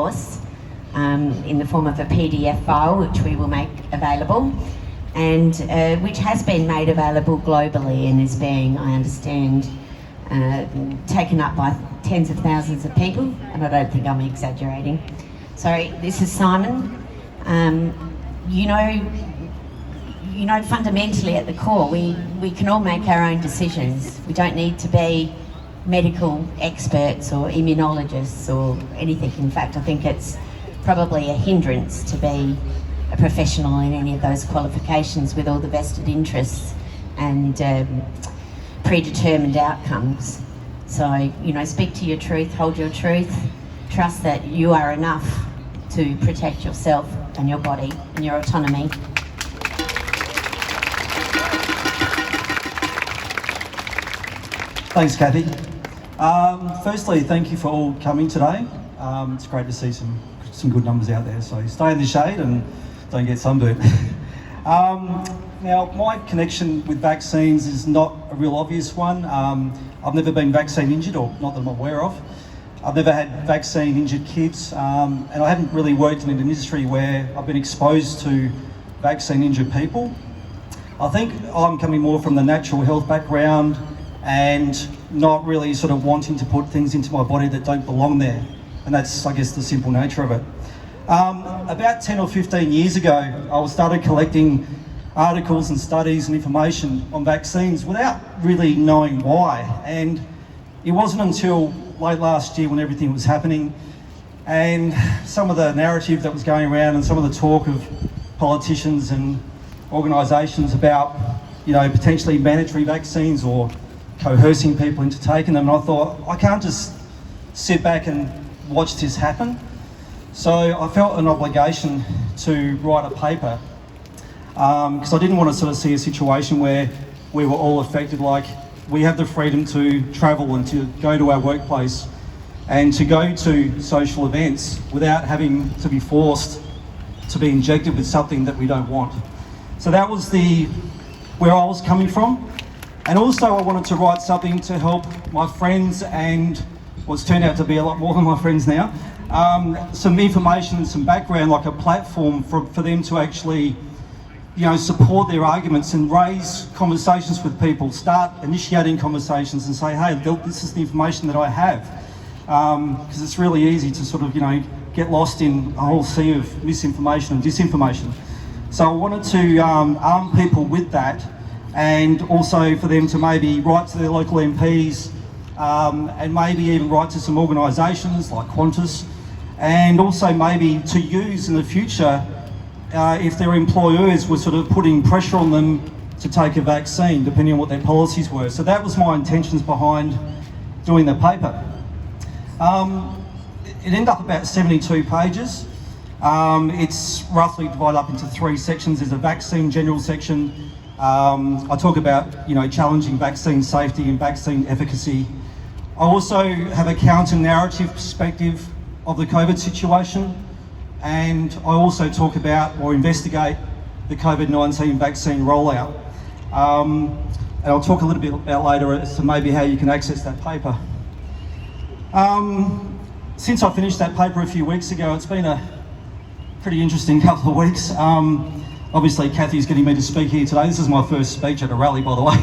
course in the form of a PDF file, which we will make available, and which has been made available globally and is being, I understand, taken up by tens of thousands of people, and I don't think I'm exaggerating. So this is Simon. You know, fundamentally at the core, we can all make our own decisions. We don't need to be medical experts or immunologists or anything. In fact, I think it's probably a hindrance to be a professional in any of those qualifications with all the vested interests and predetermined outcomes. So, you know, speak to your truth, hold your truth, trust that you are enough to protect yourself and your body and your autonomy. Thanks, Kathy. Firstly, thank you for all coming today. It's great to see some good numbers out there, so stay in the shade and don't get sunburnt. Now, my connection with vaccines is not a real obvious one. I've never been vaccine injured, or not that I'm aware of. I've never had vaccine injured kids, and I haven't really worked in an industry where I've been exposed to vaccine injured people. I think I'm coming more from the natural health background and not really sort of wanting to put things into my body that don't belong there. And that's, I guess, the simple nature of it. About 10 or 15 years ago, I started collecting articles and studies and information on vaccines without really knowing why. And it wasn't until late last year when everything was happening and some of the narrative that was going around and some of the talk of politicians and organisations about, you know, potentially mandatory vaccines or coercing people into taking them. And I thought, I can't just sit back and watch this happen. So I felt an obligation to write a paper because I didn't want to sort of see a situation where we were all affected. Like, we have the freedom to travel and to go to our workplace and to go to social events without having to be forced to be injected with something that we don't want. So that was where I was coming from. And also I wanted to write something to help my friends and what's turned out to be a lot more than my friends now, some information and some background, like a platform for them to actually, you know, support their arguments and raise conversations with people, start initiating conversations and say, hey, this is the information that I have. Because it's really easy to sort of, you know, get lost in a whole sea of misinformation and disinformation. So I wanted to arm people with that, and also for them to maybe write to their local MPs and maybe even write to some organisations like Qantas, and also maybe to use in the future if their employers were sort of putting pressure on them to take a vaccine, depending on what their policies were. So that was my intentions behind doing the paper. It ended up about 72 pages. It's roughly divided up into 3 sections. There's a vaccine general section. I talk about, you know, challenging vaccine safety and vaccine efficacy. I also have a counter-narrative perspective of the COVID situation, and I also talk about or investigate the COVID-19 vaccine rollout. And I'll talk a little bit about later as to maybe how you can access that paper. Since I finished that paper a few weeks ago, it's been a pretty interesting couple of weeks. Obviously, Kathy's getting me to speak here today. This is my first speech at a rally, by the way.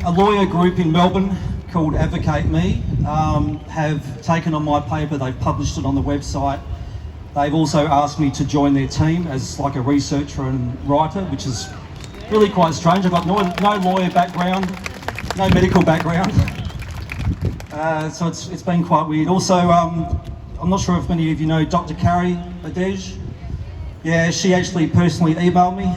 A lawyer group in Melbourne called Advocate Me have taken on my paper. They've published it on the website. They've also asked me to join their team as like a researcher and writer, which is really quite strange. I've got no lawyer background, no medical background. So it's been quite weird. Also, I'm not sure if many of you know Dr. Carrie Adelaide. Yeah, she actually personally emailed me.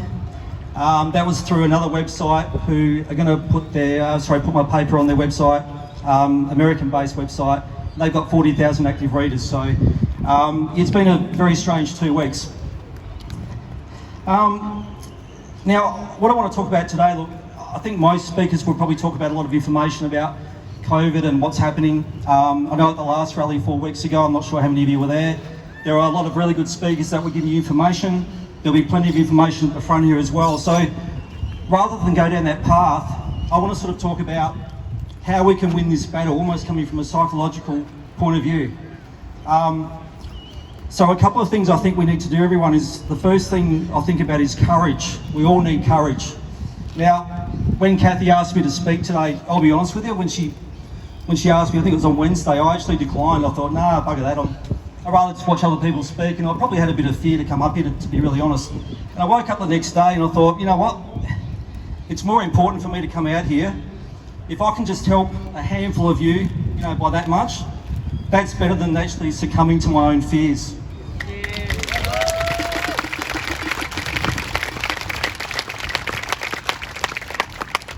That was through another website who are going to put my paper on their website, American-based website. They've got 40,000 active readers, so it's been a very strange 2 weeks. Now, what I want to talk about today, look, I think most speakers will probably talk about a lot of information about COVID and what's happening. I know at the last rally 4 weeks ago, I'm not sure how many of you were there, there are a lot of really good speakers that will give you information. There'll be plenty of information at the front here as well. So rather than go down that path, I want to sort of talk about how we can win this battle, almost coming from a psychological point of view. So a couple of things I think we need to do, everyone, is the first thing I think about is courage. We all need courage. Now, when Kathy asked me to speak today, I'll be honest with you, when she asked me, I think it was on Wednesday, I actually declined. I thought, nah, bugger that, I'd rather just watch other people speak, and I probably had a bit of fear to come up here, to be really honest. And I woke up the next day and I thought, you know what, it's more important for me to come out here. If I can just help a handful of you, by that much, that's better than actually succumbing to my own fears.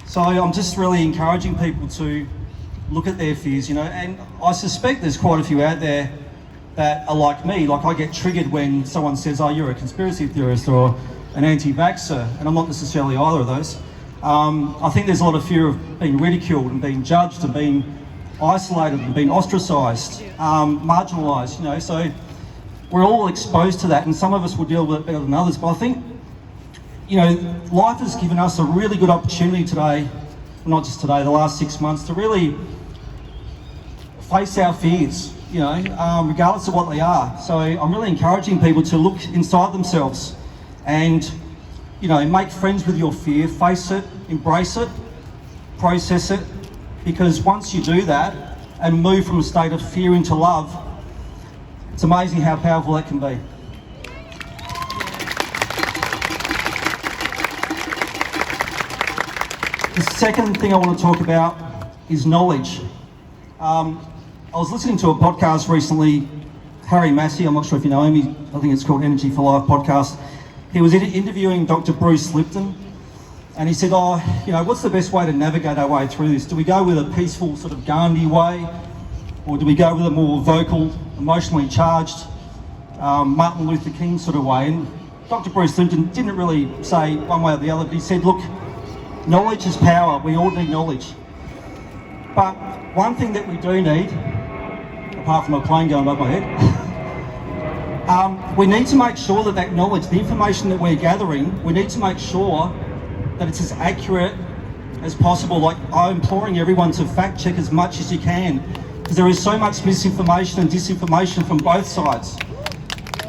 So I'm just really encouraging people to look at their fears, and I suspect there's quite a few out there that are like me. Like, I get triggered when someone says, oh, you're a conspiracy theorist or an anti-vaxxer, and I'm not necessarily either of those. I think there's a lot of fear of being ridiculed and being judged and being isolated and being ostracised, marginalised, so we're all exposed to that, and some of us will deal with it better than others. But I think, life has given us a really good opportunity today, not just today, the last 6 months, to really face our fears, regardless of what they are. So I'm really encouraging people to look inside themselves and, make friends with your fear, face it, embrace it, process it, because once you do that and move from a state of fear into love, it's amazing how powerful that can be. The second thing I want to talk about is knowledge. I was listening to a podcast recently, Harry Massey, I'm not sure if you know him, I think it's called Energy for Life podcast. He was interviewing Dr. Bruce Lipton, and he said, what's the best way to navigate our way through this? Do we go with a peaceful sort of Gandhi way, or do we go with a more vocal, emotionally charged, Martin Luther King sort of way? And Dr. Bruce Lipton didn't really say one way or the other, but he said, look, knowledge is power. We all need knowledge. But one thing that we do need, apart from a plane going above my head, we need to make sure that knowledge, the information that we're gathering, we need to make sure that it's as accurate as possible. Like, I'm imploring everyone to fact check as much as you can, because there is so much misinformation and disinformation from both sides.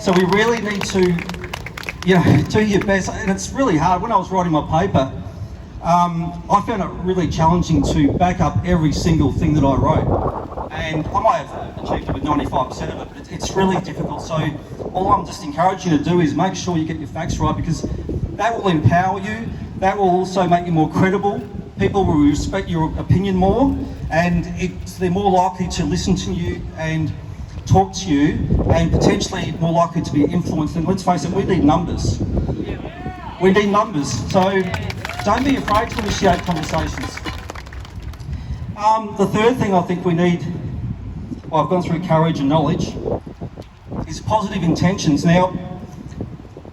So we really need to, do your best. And it's really hard. When I was writing my paper, I found it really challenging to back up every single thing that I wrote. And I might have achieved it with 95% of it, but it's really difficult. So all I'm just encouraging you to do is make sure you get your facts right, because that will empower you. That will also make you more credible. People will respect your opinion more, and they're more likely to listen to you and talk to you, and potentially more likely to be influenced. And let's face it, we need numbers. We need numbers. So don't be afraid to initiate conversations. The third thing I think we need, I've gone through courage and knowledge, is positive intentions. Now,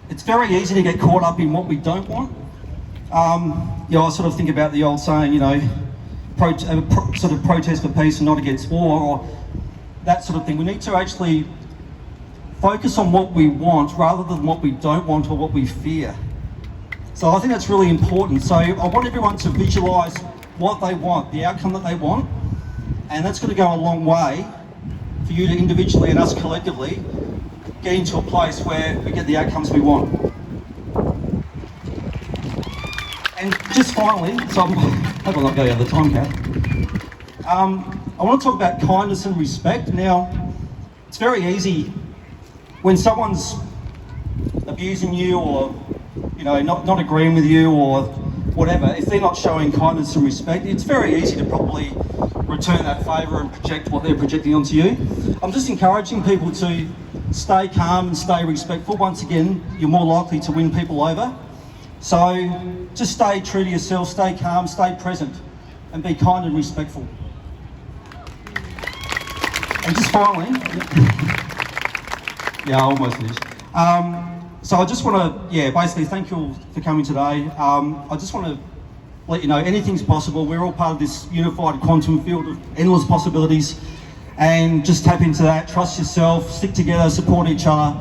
it's very easy to get caught up in what we don't want. I sort of think about the old saying, sort of protest for peace and not against war, or that sort of thing. We need to actually focus on what we want rather than what we don't want or what we fear. So I think that's really important. So I want everyone to visualise what they want, the outcome that they want, and that's going to go a long way for you to individually and us collectively get into a place where we get the outcomes we want. And just finally, so I hope I'm not going over the time, Kath. I want to talk about kindness and respect. Now, it's very easy when someone's abusing you or not agreeing with you or whatever, if they're not showing kindness and respect, it's very easy to probably return that favour and project what they're projecting onto you. I'm just encouraging people to stay calm and stay respectful. Once again, you're more likely to win people over. So just stay true to yourself, stay calm, stay present, and be kind and respectful. And just finally, I almost finished. So I just want to, basically thank you all for coming today. I just want to let you know anything's possible. We're all part of this unified quantum field of endless possibilities, and just tap into that, trust yourself, stick together, support each other,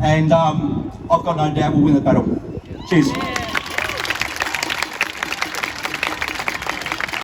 and I've got no doubt we'll win the battle. Cheers.